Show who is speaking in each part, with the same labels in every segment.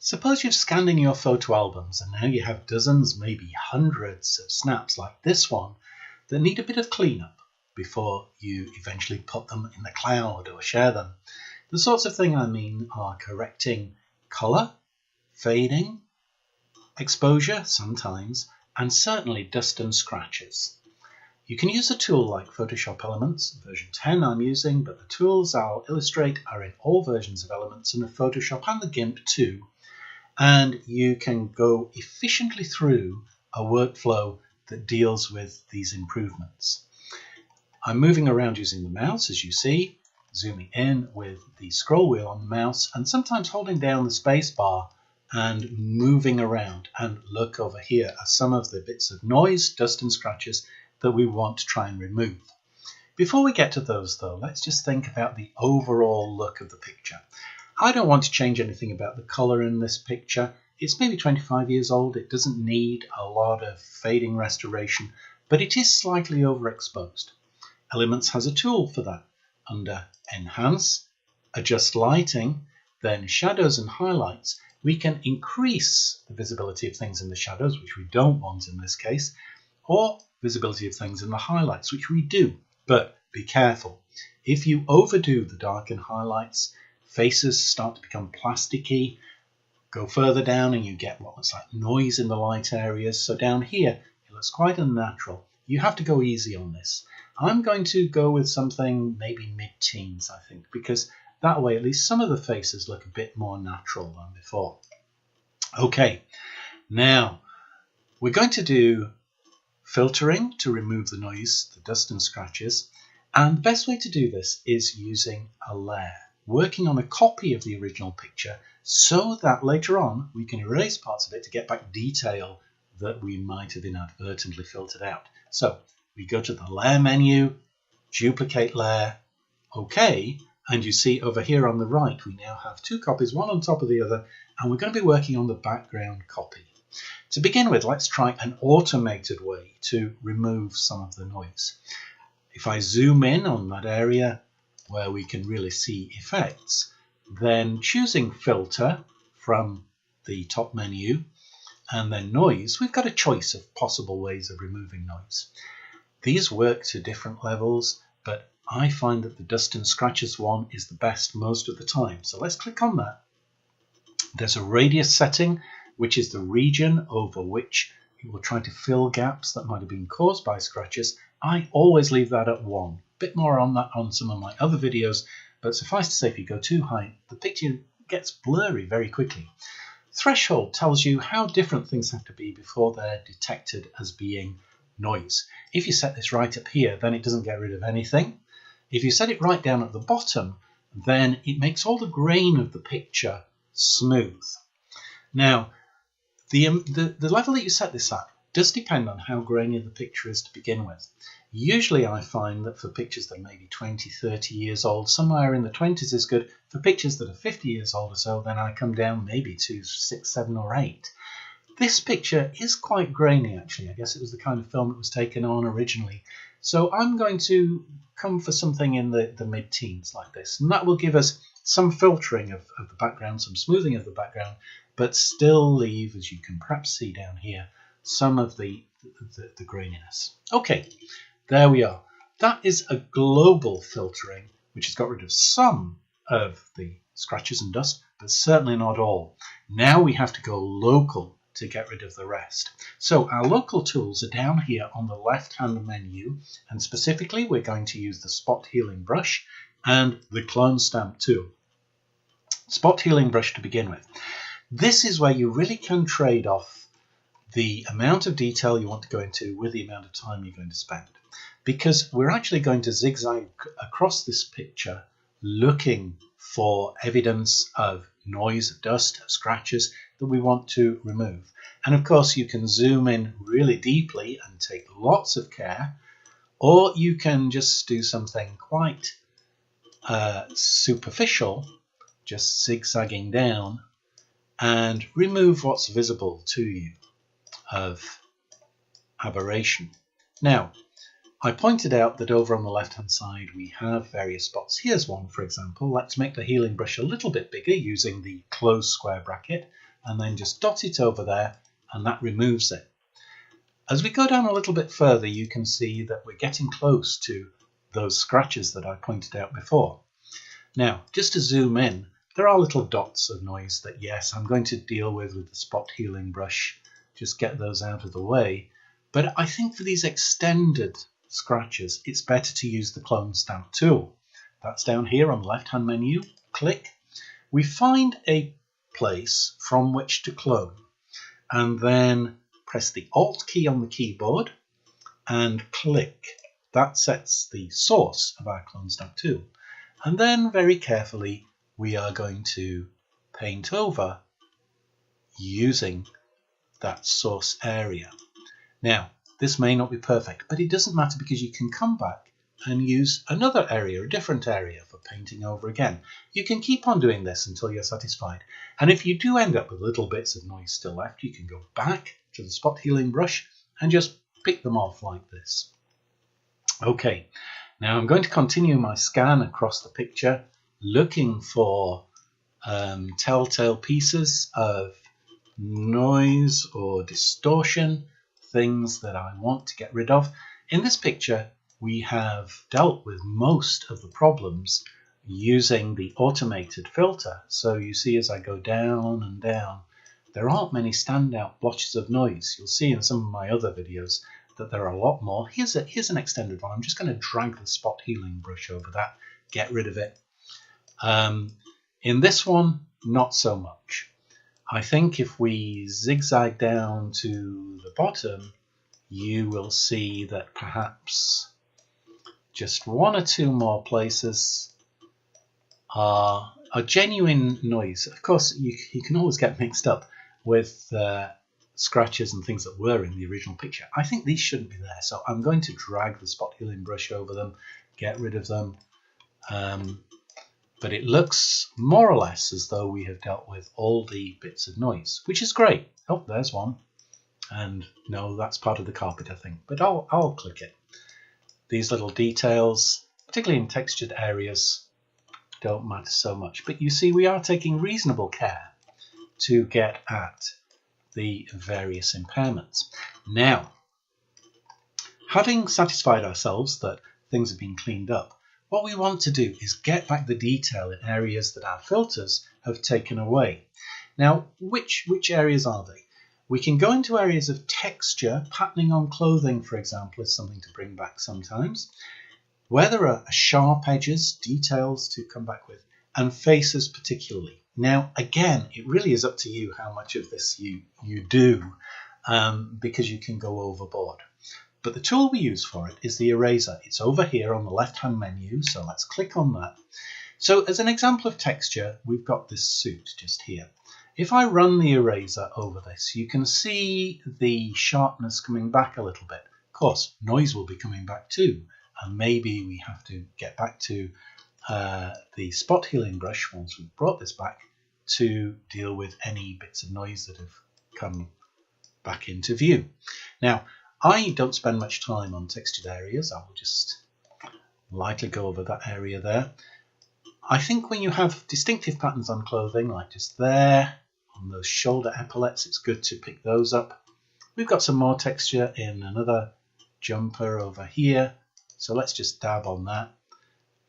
Speaker 1: Suppose you've scanned in your photo albums and now you have dozens, maybe hundreds of snaps like this one that need a bit of cleanup before you eventually put them in the cloud or share them. The sorts of thing I mean are correcting colour, fading, exposure sometimes, and certainly dust and scratches. You can use a tool like Photoshop Elements, version 10 I'm using, but the tools I'll illustrate are in all versions of Elements and of Photoshop and the GIMP too. And you can go efficiently through a workflow that deals with these improvements. I'm moving around using the mouse, as you see, zooming in with the scroll wheel on the mouse and sometimes holding down the space bar and moving around. And look over here at some of the bits of noise, dust and scratches that we want to try and remove. Before we get to those though, let's just think about the overall look of the picture. I don't want to change anything about the colour in this picture. It's maybe 25 years old. It doesn't need a lot of fading restoration, but it is slightly overexposed. Elements has a tool for that. Under Enhance, Adjust Lighting, then Shadows and Highlights, we can increase the visibility of things in the shadows, which we don't want in this case, or visibility of things in the highlights, which we do. But be careful. If you overdo the dark and highlights, faces start to become plasticky. Go further down and you get what looks like noise in the light areas. So down here, it looks quite unnatural. You have to go easy on this. I'm going to go with something maybe mid-teens, I think, because that way at least some of the faces look a bit more natural than before. Okay, now we're going to do filtering to remove the noise, the dust and scratches. And the best way to do this is using a layer, working on a copy of the original picture so that later on we can erase parts of it to get back detail that we might have inadvertently filtered out. So we go to the layer menu, duplicate layer, OK, and you see over here on the right we now have two copies, one on top of the other, and we're going to be working on the background copy. To begin with, let's try an automated way to remove some of the noise. If I zoom in on that area where we can really see effects, then choosing filter from the top menu and then noise, we've got a choice of possible ways of removing noise. These work to different levels, but I find that the dust and scratches one is the best most of the time. So let's click on that. There's a radius setting, which is the region over which you will try to fill gaps that might have been caused by scratches. I always leave that at 1. Bit more on that on some of my other videos, but suffice to say if you go too high, the picture gets blurry very quickly. Threshold tells you how different things have to be before they're detected as being noise. If you set this right up here, then it doesn't get rid of anything. If you set it right down at the bottom, then it makes all the grain of the picture smooth. Now, the level that you set this at does depend on how grainy the picture is to begin with. Usually I find that for pictures that are maybe 20, 30 years old, somewhere in the 20s is good. For pictures that are 50 years old or so, then I come down maybe to 6, 7 or 8. This picture is quite grainy actually. I guess it was the kind of film it was taken on originally. So I'm going to come for something in the mid-teens like this. And that will give us some filtering of the background, some smoothing of the background, but still leave, as you can perhaps see down here, some of the graininess. Okay, there we are. That is a global filtering, which has got rid of some of the scratches and dust, but certainly not all. Now we have to go local to get rid of the rest. So our local tools are down here on the left-hand menu, and specifically we're going to use the Spot Healing Brush and the Clone Stamp tool. Spot Healing Brush to begin with. This is where you really can trade off the amount of detail you want to go into with the amount of time you're going to spend, because we're actually going to zigzag across this picture looking for evidence of noise, of dust, of scratches that we want to remove. And of course you can zoom in really deeply and take lots of care, or you can just do something quite superficial, just zigzagging down and remove what's visible to you of aberration. Now, I pointed out that over on the left hand side we have various spots. Here's one, for example. Let's make the healing brush a little bit bigger using the close square bracket and then just dot it over there, and that removes it. As we go down a little bit further, you can see that we're getting close to those scratches that I pointed out before. Now, just to zoom in, there are little dots of noise that, yes, I'm going to deal with the spot healing brush, just get those out of the way. But I think for these extended scratches, it's better to use the clone stamp tool. That's down here on the left-hand menu. Click. We find a place from which to clone, and then press the Alt key on the keyboard and click. That sets the source of our clone stamp tool. And then very carefully we are going to paint over using that source area. Now, this may not be perfect, but it doesn't matter because you can come back and use another area, a different area for painting over again. You can keep on doing this until you're satisfied. And if you do end up with little bits of noise still left, you can go back to the spot healing brush and just pick them off like this. Okay, now I'm going to continue my scan across the picture, looking for telltale pieces of noise or distortion, things that I want to get rid of. In this picture, we have dealt with most of the problems using the automated filter. So you see as I go down and down, there aren't many standout blotches of noise. You'll see in some of my other videos that there are a lot more. Here's an extended one. I'm just going to drag the spot healing brush over that, get rid of it. In this one, not so much. I think if we zigzag down to the bottom, you will see that perhaps just one or two more places are genuine noise. Of course, you can always get mixed up with scratches and things that were in the original picture. I think these shouldn't be there, so I'm going to drag the spot healing brush over them, get rid of them. But it looks more or less as though we have dealt with all the bits of noise, which is great. Oh, there's one. And no, that's part of the carpet, I think, but I'll click it. These little details, particularly in textured areas, don't matter so much. But you see, we are taking reasonable care to get at the various impairments. Now, having satisfied ourselves that things have been cleaned up, what we want to do is get back the detail in areas that our filters have taken away. Now, which areas are they? We can go into areas of texture. Patterning on clothing, for example, is something to bring back sometimes. Where there are sharp edges, details to come back with, and faces particularly. Now, again, it really is up to you how much of this you do, because you can go overboard. But the tool we use for it is the eraser. It's over here on the left-hand menu, so let's click on that. So as an example of texture, we've got this suit just here. If I run the eraser over this, you can see the sharpness coming back a little bit. Of course, noise will be coming back too, and maybe we have to get back to the spot healing brush once we've brought this back to deal with any bits of noise that have come back into view. Now, I don't spend much time on textured areas. I will just lightly go over that area there. I think when you have distinctive patterns on clothing, like just there, on those shoulder epaulets, it's good to pick those up. We've got some more texture in another jumper over here, so let's just dab on that.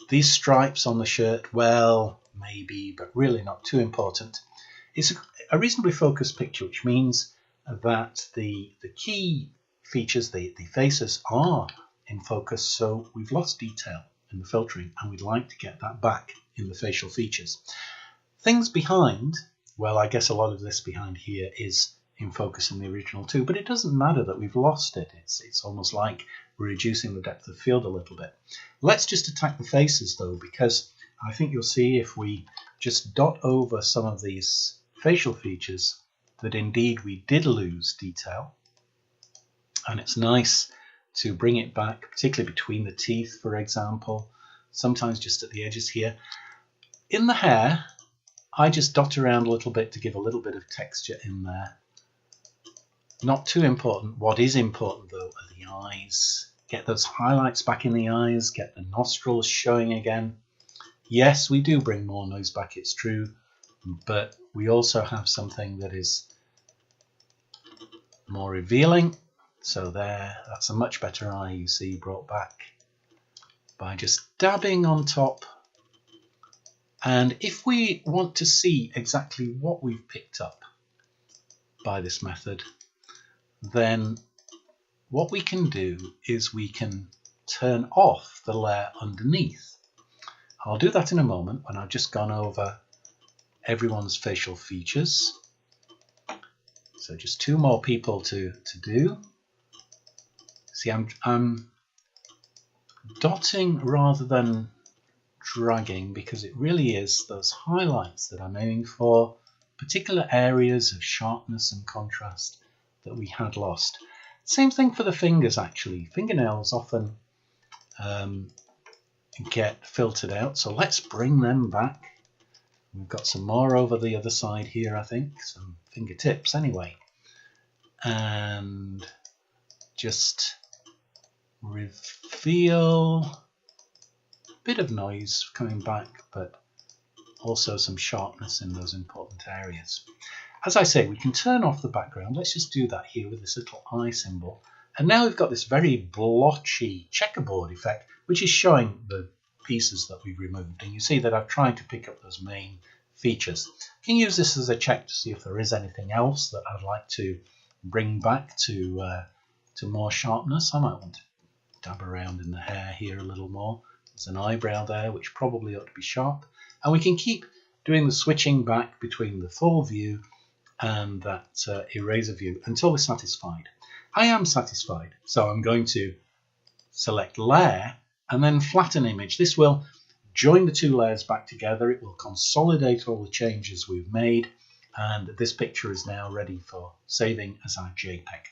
Speaker 1: These stripes on the shirt, well, maybe, but really not too important. It's a reasonably focused picture, which means that the key features, the faces, are in focus, so we've lost detail in the filtering, and we'd like to get that back in the facial features. Things behind, well, I guess a lot of this behind here is in focus in the original too, but it doesn't matter that we've lost it. It's almost like we're reducing the depth of field a little bit. Let's just attack the faces though, because I think you'll see if we just dot over some of these facial features that indeed we did lose detail. And it's nice to bring it back, particularly between the teeth, for example, sometimes just at the edges here. In the hair, I just dot around a little bit to give a little bit of texture in there. Not too important. What is important, though, are the eyes. Get those highlights back in the eyes, get the nostrils showing again. Yes, we do bring more noise back, it's true, but We also have something that is more revealing. So there, that's a much better eye, you see, brought back by just dabbing on top. And if we want to see exactly what we've picked up by this method, then what we can do is we can turn off the layer underneath. I'll do that in a moment when I've just gone over everyone's facial features. So just 2 more people to do. See, I'm dotting rather than dragging because it really is those highlights that I'm aiming for, particular areas of sharpness and contrast that we had lost. Same thing for the fingers actually. Fingernails often get filtered out, so let's bring them back. We've got some more over the other side here, I think, some fingertips anyway. And just reveal a bit of noise coming back, but also some sharpness in those important areas. As I say, we can turn off the background. Let's just do that here with this little eye symbol. And now we've got this very blotchy checkerboard effect, which is showing the pieces that we've removed. And you see that I've tried to pick up those main features. You can use this as a check to see if there is anything else that I'd like to bring back to more sharpness. I might want to dab around in the hair here a little more. There's an eyebrow there, which probably ought to be sharp. And we can keep doing the switching back between the full view and that eraser view until we're satisfied. I am satisfied, so I'm going to select Layer and then Flatten Image. This will join the 2 layers back together. It will consolidate all the changes we've made, and this picture is now ready for saving as our JPEG.